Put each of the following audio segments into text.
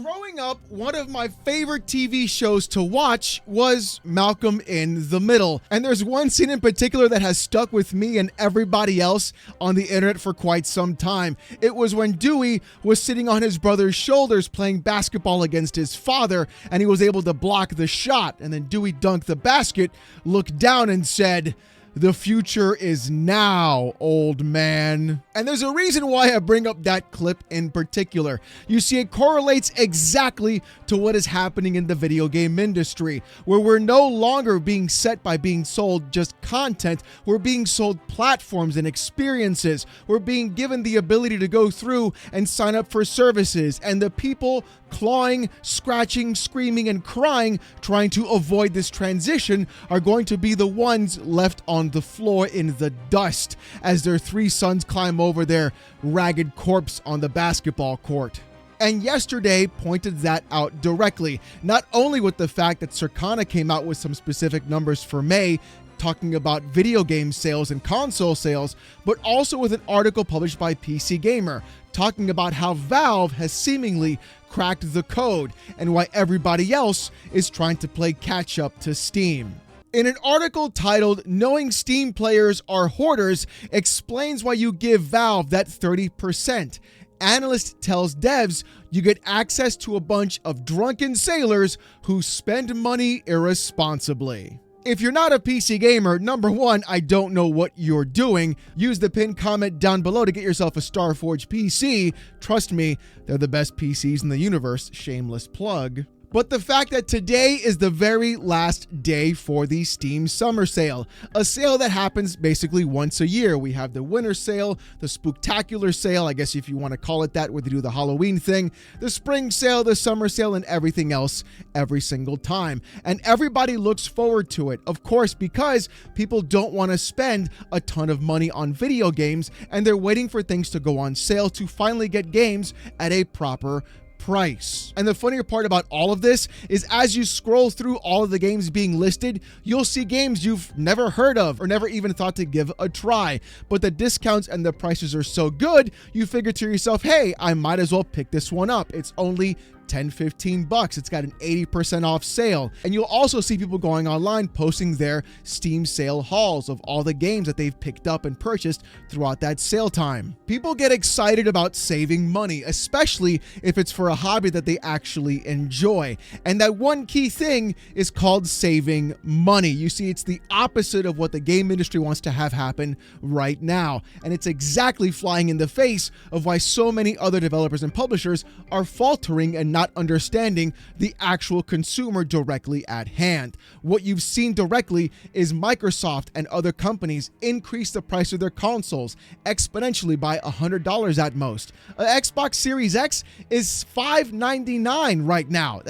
Growing up, one of my favorite TV shows to watch was Malcolm in the Middle. And there's one scene in particular that has stuck with me and everybody else on the internet for quite some time. It was when Dewey was sitting on his brother's shoulders playing basketball against his father, and he was able to block the shot. And then Dewey dunked the basket, looked down and said, "The future is now, old man." And there's a reason why I bring up that clip in particular. You see, it correlates exactly to what is happening in the video game industry, where we're no longer being set by being sold just content. We're being sold platforms and experiences. We're being given the ability to go through and sign up for services. And the people clawing, scratching, screaming, and crying, trying to avoid this transition, are going to be the ones left on the floor in the dust as their three sons climb over their ragged corpse on the basketball court. And yesterday pointed that out directly, not only with the fact that Circana came out with some specific numbers for May, talking about video game sales and console sales, but also with an article published by PC Gamer, talking about how Valve has seemingly cracked the code and why everybody else is trying to play catch up to Steam. In an article titled "Knowing Steam Players Are Hoarders Explains Why You Give Valve That 30%. Analyst tells devs you get access to a bunch of drunken sailors who spend money irresponsibly." If you're not a PC gamer, number one, I don't know what you're doing. Use the pinned comment down below to get yourself a Starforge PC. Trust me, they're the best PCs in the universe. Shameless plug. But the fact that today is the very last day for the Steam Summer Sale, a sale that happens basically once a year. We have the winter sale, the spooktacular sale, I guess if you want to call it that, where they do the Halloween thing, the spring sale, the summer sale, and everything else every single time. And everybody looks forward to it, of course, because people don't want to spend a ton of money on video games, and they're waiting for things to go on sale to finally get games at a proper price. And the funnier part about all of this is as you scroll through all of the games being listed, you'll see games you've never heard of or never even thought to give a try. But the discounts and the prices are so good, you figure to yourself, hey, I might as well pick this one up. It's only $10-15. It's got an 80% off sale. And you'll also see people going online posting their Steam sale hauls of all the games that they've picked up and purchased throughout that sale time. People get excited about saving money, especially if it's for a hobby that they actually enjoy. And that one key thing is called saving money. You see, it's the opposite of what the game industry wants to have happen right now. And it's exactly flying in the face of why so many other developers and publishers are faltering and not understanding the actual consumer directly at hand. What you've seen directly is Microsoft and other companies increase the price of their consoles exponentially by $100 at most. An Xbox Series X is $599 right now.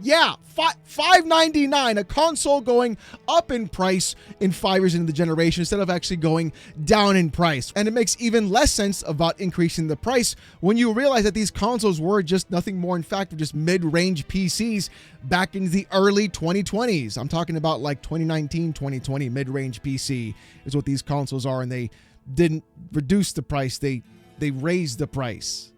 Yeah, $599, a console going up in price in 5 years into the generation instead of actually going down in price. And it makes even less sense about increasing the price when you realize that these consoles were just nothing more, in fact, just mid-range PCs back in the early 2020s. I'm talking about like 2019, 2020, mid-range PC is what these consoles are, and they didn't reduce the price, they raised the price.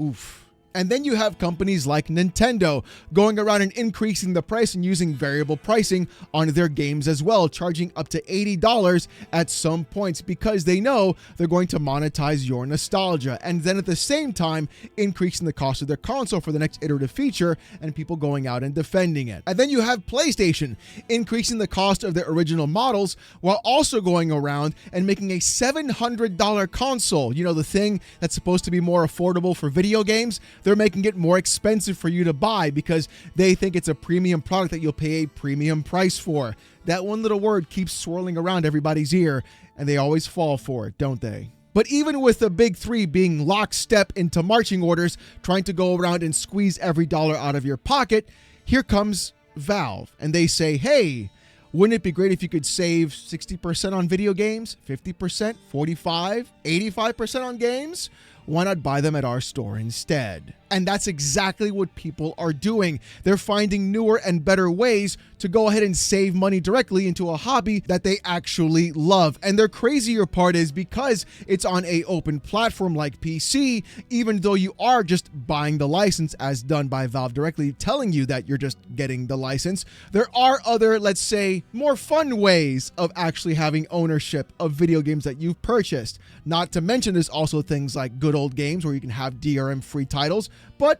Oof. And then you have companies like Nintendo going around and increasing the price and using variable pricing on their games as well, charging up to $80 at some points because they know they're going to monetize your nostalgia. And then at the same time, increasing the cost of their console for the next iterative feature and people going out and defending it. And then you have PlayStation increasing the cost of their original models while also going around and making a $700 console, you know, the thing that's supposed to be more affordable for video games. They're making it more expensive for you to buy because they think it's a premium product that you'll pay a premium price for. That one little word keeps swirling around everybody's ear, and they always fall for it, don't they? But even with the big three being lockstep into marching orders, trying to go around and squeeze every dollar out of your pocket, here comes Valve, and they say, hey, wouldn't it be great if you could save 60% on video games, 50%, 45%, 85% on games? why not buy them at our store instead? And that's exactly what people are doing. They're finding newer and better ways to go ahead and save money directly into a hobby that they actually love. And their crazier part is because it's on an open platform like PC, even though you are just buying the license as done by Valve directly telling you that you're just getting the license, there are other, let's say, more fun ways of actually having ownership of video games that you've purchased. Not to mention there's also things like Good Old Games where you can have DRM free titles, but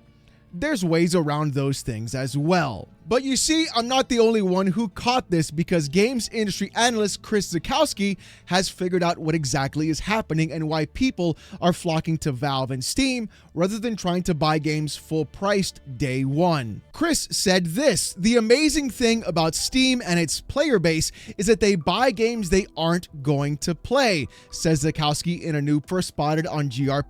there's ways around those things as well. But you see, I'm not the only one who caught this, because games industry analyst Chris Zukowski has figured out what exactly is happening and why people are flocking to Valve and Steam rather than trying to buy games full priced day one. Chris said this: "The amazing thing about Steam and its player base is that they buy games they aren't going to play," says Zukowski in a new First Spotted on GR+.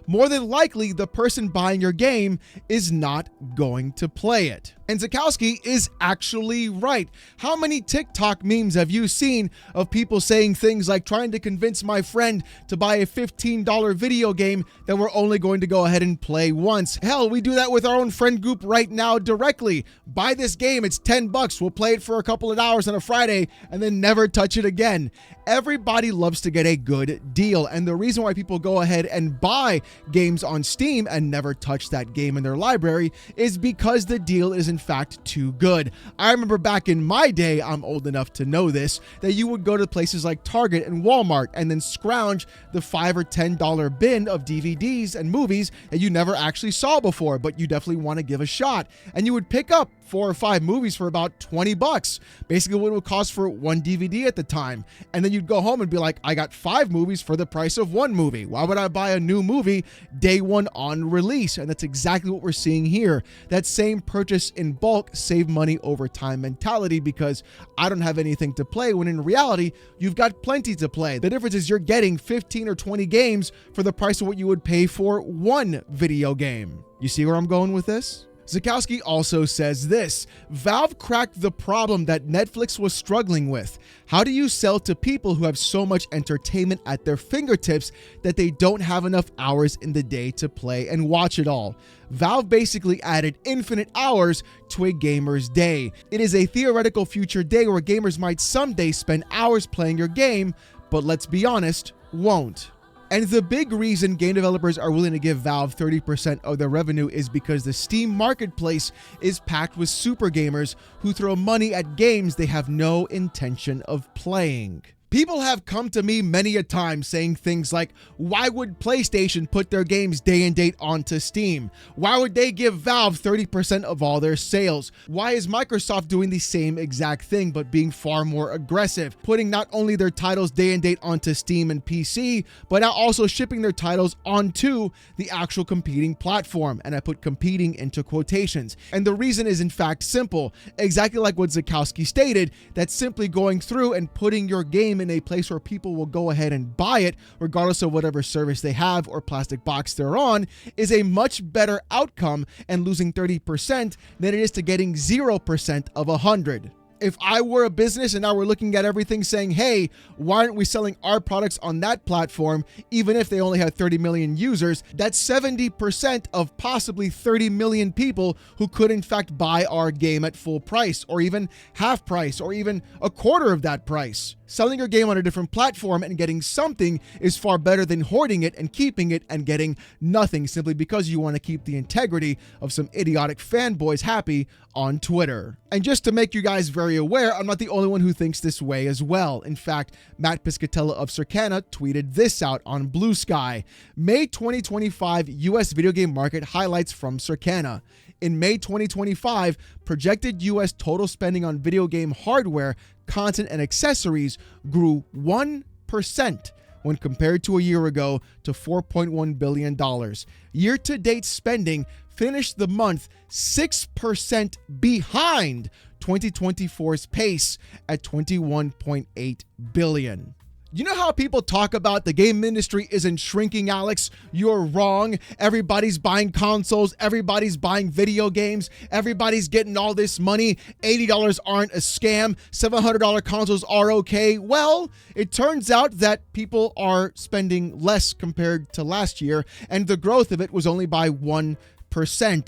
"More than likely, the person buying your game is not going to play it." And Zukowski is actually right. How many TikTok memes have you seen of people saying things like, trying to convince my friend to buy a $15 video game that we're only going to go ahead and play once? Hell, we do that with our own friend group right now directly. Buy this game, it's $10. We'll play it for a couple of hours on a Friday and then never touch it again. Everybody loves to get a good deal, and the reason why people go ahead and buy games on Steam and never touch that game in their library is because the deal is in fact too good. I remember back in my day, I'm old enough to know this, that you would go to places like Target and Walmart and then scrounge the $5 or $10 bin of DVDs and movies that you never actually saw before, but you definitely want to give a shot. And you would pick up 4 or 5 movies for about $20, basically what it would cost for one DVD at the time. And then you'd go home and be like, I got 5 movies for the price of one movie. Why would I buy a new movie day one on release? And that's exactly what we're seeing here. That same purchase in bulk, save money over time mentality, because I don't have anything to play, when in reality, you've got plenty to play. The difference is you're getting 15 or 20 games for the price of what you would pay for one video game. You see where I'm going with this? Zukowski also says this: "Valve cracked the problem that Netflix was struggling with. How do you sell to people who have so much entertainment at their fingertips that they don't have enough hours in the day to play and watch it all? Valve basically added infinite hours to a gamer's day. It is a theoretical future day where gamers might someday spend hours playing your game, but let's be honest, won't." And the big reason game developers are willing to give Valve 30% of their revenue is because the Steam marketplace is packed with super gamers who throw money at games they have no intention of playing. People have come to me many a time saying things like, why would PlayStation put their games day and date onto Steam? Why would they give Valve 30% of all their sales? Why is Microsoft doing the same exact thing but being far more aggressive, putting not only their titles day and date onto Steam and PC, but now also shipping their titles onto the actual competing platform? And I put competing into quotations. And the reason is in fact simple, exactly like what Zukowski stated, that simply going through and putting your game in a place where people will go ahead and buy it regardless of whatever service they have or plastic box they're on is a much better outcome and losing 30% than it is to getting 0% of 100. If I were a business and now we're looking at everything saying, hey, why aren't we selling our products on that platform, even if they only have 30 million users, that's 70% of possibly 30 million people who could in fact buy our game at full price, or even half price, or even a quarter of that price. Selling your game on a different platform and getting something is far better than hoarding it and keeping it and getting nothing simply because you want to keep the integrity of some idiotic fanboys happy on Twitter. And just to make you guys very aware, I'm not the only one who thinks this way as well. In fact, Matt Piscatella of Circana tweeted this out on Blue Sky: May 2025 US video game market highlights from Circana. In May 2025, projected US total spending on video game hardware, content, and accessories grew 1% when compared to a year ago to $4.1 billion. Year-to-date spending finished the month 6% behind 2024's pace at $21.8 billion. You know how people talk about the game industry isn't shrinking, Alex? You're wrong. Everybody's buying consoles. Everybody's buying video games. Everybody's getting all this money. $80 aren't a scam. $700 consoles are okay. Well, it turns out that people are spending less compared to last year, and the growth of it was only by 1%.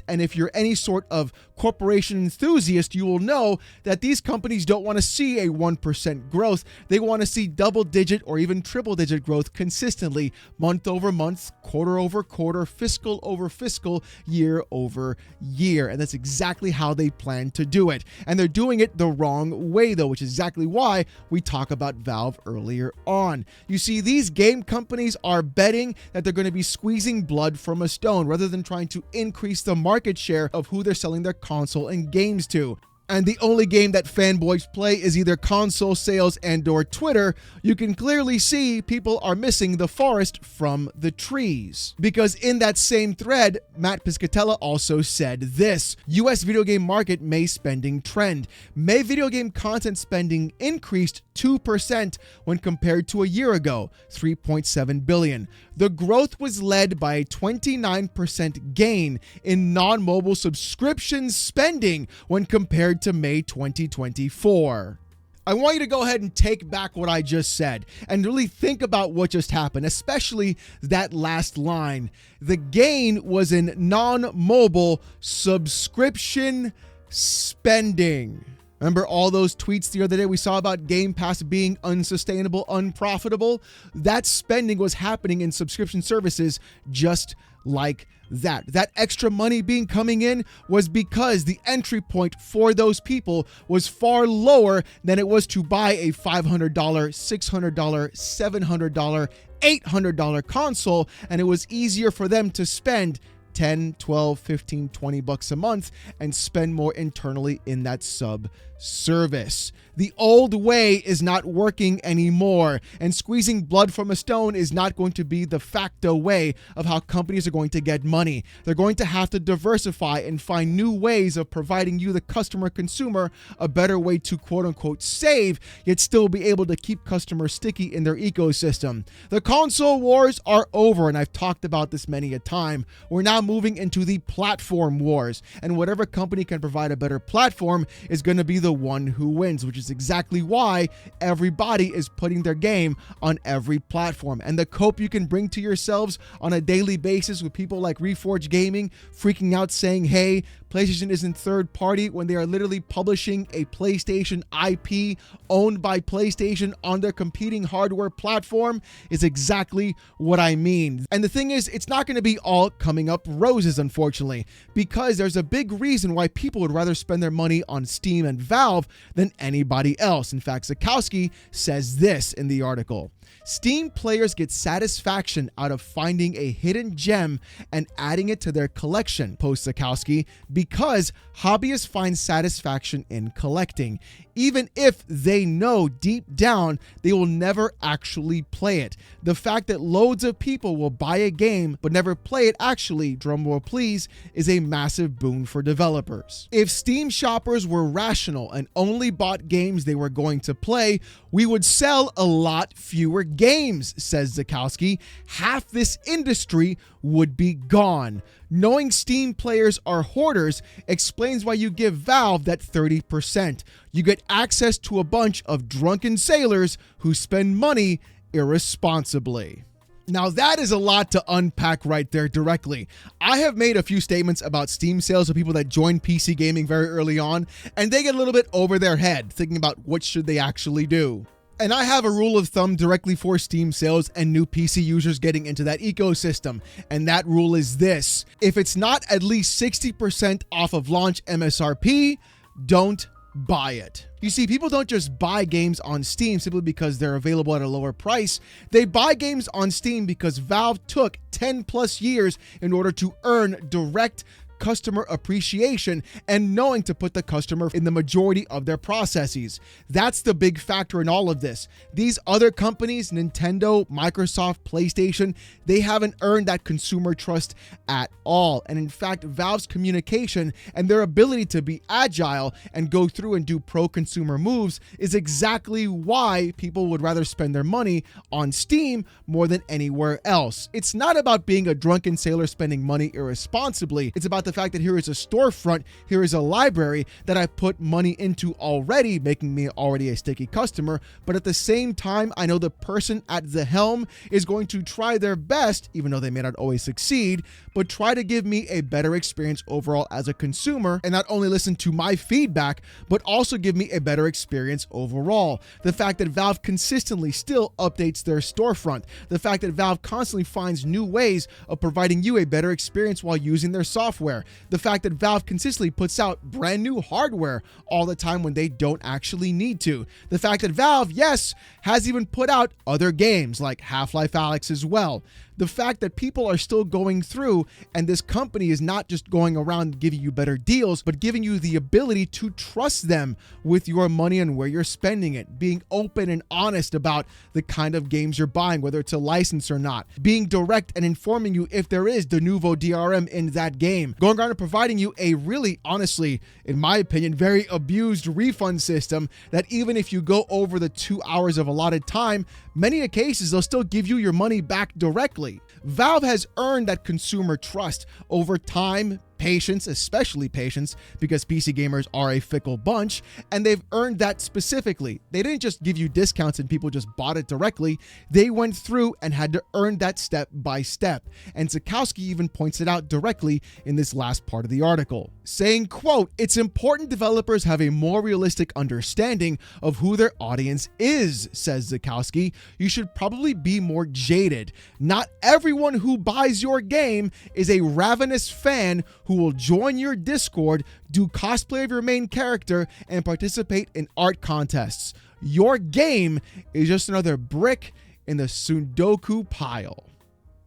And if you're any sort of corporation enthusiast, you will know that these companies don't want to see a 1% growth. They want to see double-digit or even triple-digit growth consistently, month over month, quarter over quarter, fiscal over fiscal, year over year. And that's exactly how they plan to do it. And they're doing it the wrong way, though, which is exactly why we talk about Valve earlier on. You see, these game companies are betting that they're going to be squeezing blood from a stone rather than trying to increase the market share of who they're selling their console and games to. And the only game that fanboys play is either console sales and or Twitter. You can clearly see people are missing the forest from the trees. Because in that same thread, Matt Piscatella also said this: US video game market May spending trend. May video game content spending increased 2% when compared to a year ago, $3.7 billion. The growth was led by a 29% gain in non-mobile subscription spending when compared to May 2024. I want you to go ahead and take back what I just said and really think about what just happened, especially that last line. The gain was in non-mobile subscription spending. Remember all those tweets the other day we saw about Game Pass being unsustainable, unprofitable? That spending was happening in subscription services just like that. That extra money coming in was because the entry point for those people was far lower than it was to buy a $500, $600, $700, $800 console, and it was easier for them to spend 10, 12, 15, 20 bucks a month and spend more internally in that sub service. The old way is not working anymore, and squeezing blood from a stone is not going to be the facto way of how companies are going to get money. They're going to have to diversify and find new ways of providing you, the customer consumer, a better way to quote unquote save, yet still be able to keep customers sticky in their ecosystem. The console wars are over, and I've talked about this many a time. We're now moving into the platform wars, and whatever company can provide a better platform is going to be the one who wins, which is exactly why everybody is putting their game on every platform. And the cope you can bring to yourselves on a daily basis with people like Reforge Gaming freaking out saying, hey, PlayStation isn't third party, when they are literally publishing a PlayStation IP owned by PlayStation on their competing hardware platform, is exactly what I mean. And the thing is, it's not going to be all coming up roses, unfortunately, because there's a big reason why people would rather spend their money on Steam and Valve than anybody else. In fact, Zakowski says this in the article: Steam players get satisfaction out of finding a hidden gem and adding it to their collection, posts Zakowski, because hobbyists find satisfaction in collecting, even if they know deep down they will never actually play it. The fact that loads of people will buy a game but never play it actually, drumroll please, is a massive boon for developers. If Steam shoppers were rational and only bought games they were going to play, we would sell a lot fewer games, says Zakowski. Half this industry would be gone. Knowing Steam players are hoarders explains why you give Valve that 30%. You get access to a bunch of drunken sailors who spend money irresponsibly. Now that is a lot to unpack right there directly. I have made a few statements about Steam sales of people that join PC gaming very early on, and they get a little bit over their head thinking about what should they actually do. And I have a rule of thumb directly for Steam sales and new PC users getting into that ecosystem. And that rule is this: if it's not at least 60% off of launch MSRP, don't buy it. You see, people don't just buy games on Steam simply because they're available at a lower price. They buy games on Steam because Valve took 10 plus years in order to earn direct customer appreciation and knowing to put the customer in the majority of their processes. That's the big factor in all of this. These other companies, Nintendo, Microsoft, PlayStation, they haven't earned that consumer trust at all. And in fact, Valve's communication and their ability to be agile and go through and do pro-consumer moves is exactly why people would rather spend their money on Steam more than anywhere else. It's not about being a drunken sailor spending money irresponsibly. It's about the fact that here is a storefront, here is a library that I put money into already, making me already a sticky customer. But at the same time, I know the person at the helm is going to try their best, even though they may not always succeed, but try to give me a better experience overall as a consumer, and not only listen to my feedback, but also give me a better experience overall. The fact that Valve consistently still updates their storefront, the fact that Valve constantly finds new ways of providing you a better experience while using their software, the fact that Valve consistently puts out brand new hardware all the time when they don't actually need to, the fact that Valve, yes, has even put out other games like Half-Life Alyx as well. The fact that people are still going through and this company is not just going around giving you better deals, but giving you the ability to trust them with your money and where you're spending it, being open and honest about the kind of games you're buying, whether it's a license or not, being direct and informing you if there is de novo DRM in that game, going around and providing you a really, honestly, in my opinion, very abused refund system that even if you go over the 2 hours of allotted time, many cases they'll still give you your money back directly. Valve has earned that consumer trust over time, patience, especially patience, because PC gamers are a fickle bunch, and they've earned that specifically. They didn't just give you discounts and people just bought it directly. They went through and had to earn that step by step. And Zakowski even points it out directly in this last part of the article, saying, quote, "It's important developers have a more realistic understanding of who their audience is," says Zakowski. "You should probably be more jaded. Not everyone who buys your game is a ravenous fan who will join your Discord, do cosplay of your main character, and participate in art contests. Your game is just another brick in the Sudoku pile."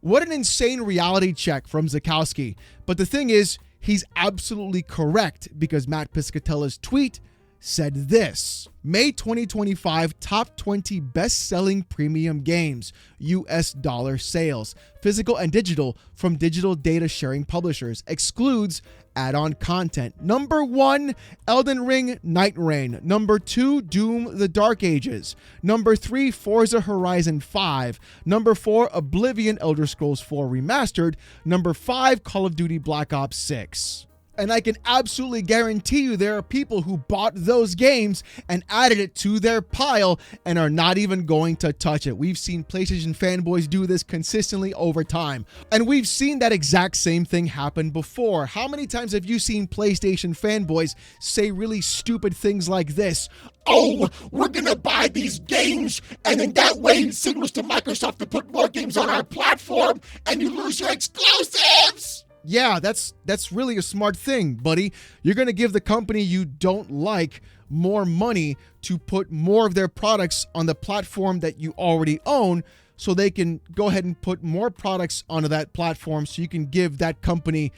What an insane reality check from Zakowski. But the thing is, he's absolutely correct, because Matt Piscatella's tweet said this: May 2025 top 20 best-selling premium games, US dollar sales, physical and digital, from digital data sharing publishers, excludes add-on content. Number 1, Elden Ring Night Rain. Number 2, Doom The Dark Ages. Number 3, Forza Horizon 5. Number 4, Oblivion Elder Scrolls 4 Remastered. Number 5, Call of Duty Black Ops 6. And I can absolutely guarantee you there are people who bought those games and added it to their pile and are not even going to touch it. We've seen PlayStation fanboys do this consistently over time. And we've seen that exact same thing happen before. How many times have you seen PlayStation fanboys say really stupid things like this? "Oh, we're gonna buy these games, and in that way it signals to Microsoft to put more games on our platform, and you lose your exclusives!" Yeah, that's really a smart thing, buddy. You're going to give the company you don't like more money to put more of their products on the platform that you already own, so they can go ahead and put more products onto that platform, so you can give that company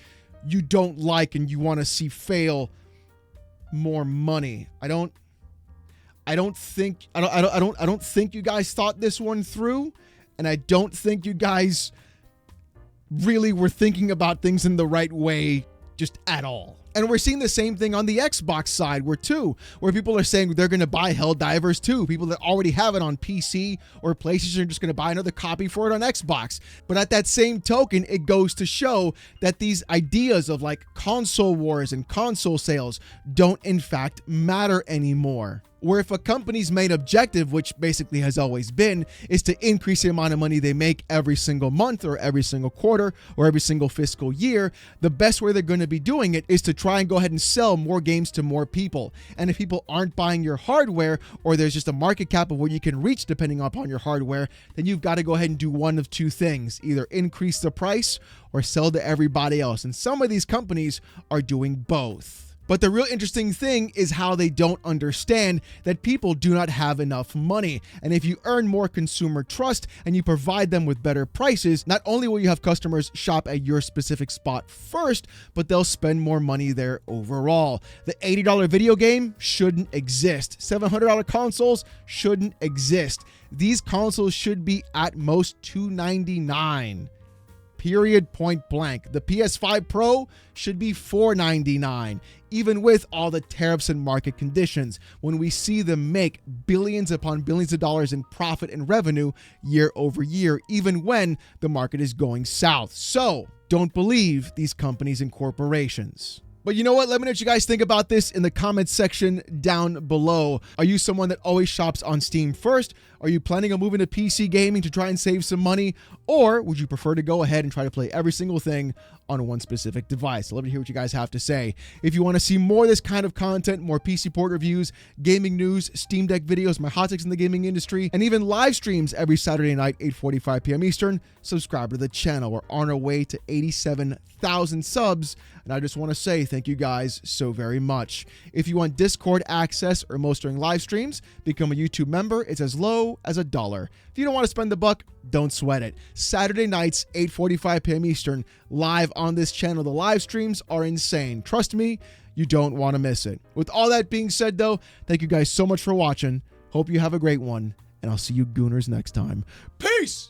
you don't like and you want to see fail more money. I don't think you guys thought this one through, and I don't think you guys really were thinking about things in the right way just at all. And we're seeing the same thing on the Xbox side where people are saying they're going to buy Helldivers 2. People that already have it on PC or PlayStation are just going to buy another copy for it on Xbox. But at that same token, it goes to show that these ideas of like console wars and console sales don't in fact matter anymore. Where if a company's main objective, which basically has always been, is to increase the amount of money they make every single month or every single quarter or every single fiscal year, the best way they're going to be doing it is to try and go ahead and sell more games to more people. And if people aren't buying your hardware, or there's just a market cap of where you can reach depending upon your hardware, then you've got to go ahead and do one of two things: either increase the price or sell to everybody else. And some of these companies are doing both. But the real interesting thing is how they don't understand that people do not have enough money. And if you earn more consumer trust and you provide them with better prices, not only will you have customers shop at your specific spot first, but they'll spend more money there overall. The $80 video game shouldn't exist. $700 consoles shouldn't exist. These consoles should be at most $299. Period, point blank. The PS5 Pro should be $499, even with all the tariffs and market conditions, when we see them make billions upon billions of dollars in profit and revenue year over year, even when the market is going south. So don't believe these companies and corporations. But you know what? Let me know what you guys think about this in the comments section down below. Are you someone that always shops on Steam first? Are you planning on moving to PC gaming to try and save some money? Or would you prefer to go ahead and try to play every single thing on one specific device? I'd love to hear what you guys have to say. If you want to see more of this kind of content, more PC port reviews, gaming news, Steam Deck videos, my hot takes in the gaming industry, and even live streams every Saturday night, 8:45 p.m. Eastern, subscribe to the channel. We're on our way to 87,000 subs, and I just want to say thank you guys so very much. If you want Discord access or most during live streams, become a YouTube member. It's as low as $1. If you don't want to spend the buck, don't sweat it. Saturday nights, 8:45 p.m. Eastern, live on this channel. The live streams are insane. Trust me, you don't want to miss it. With all that being said, though, thank you guys so much for watching. Hope you have a great one, and I'll see you gooners next time. Peace!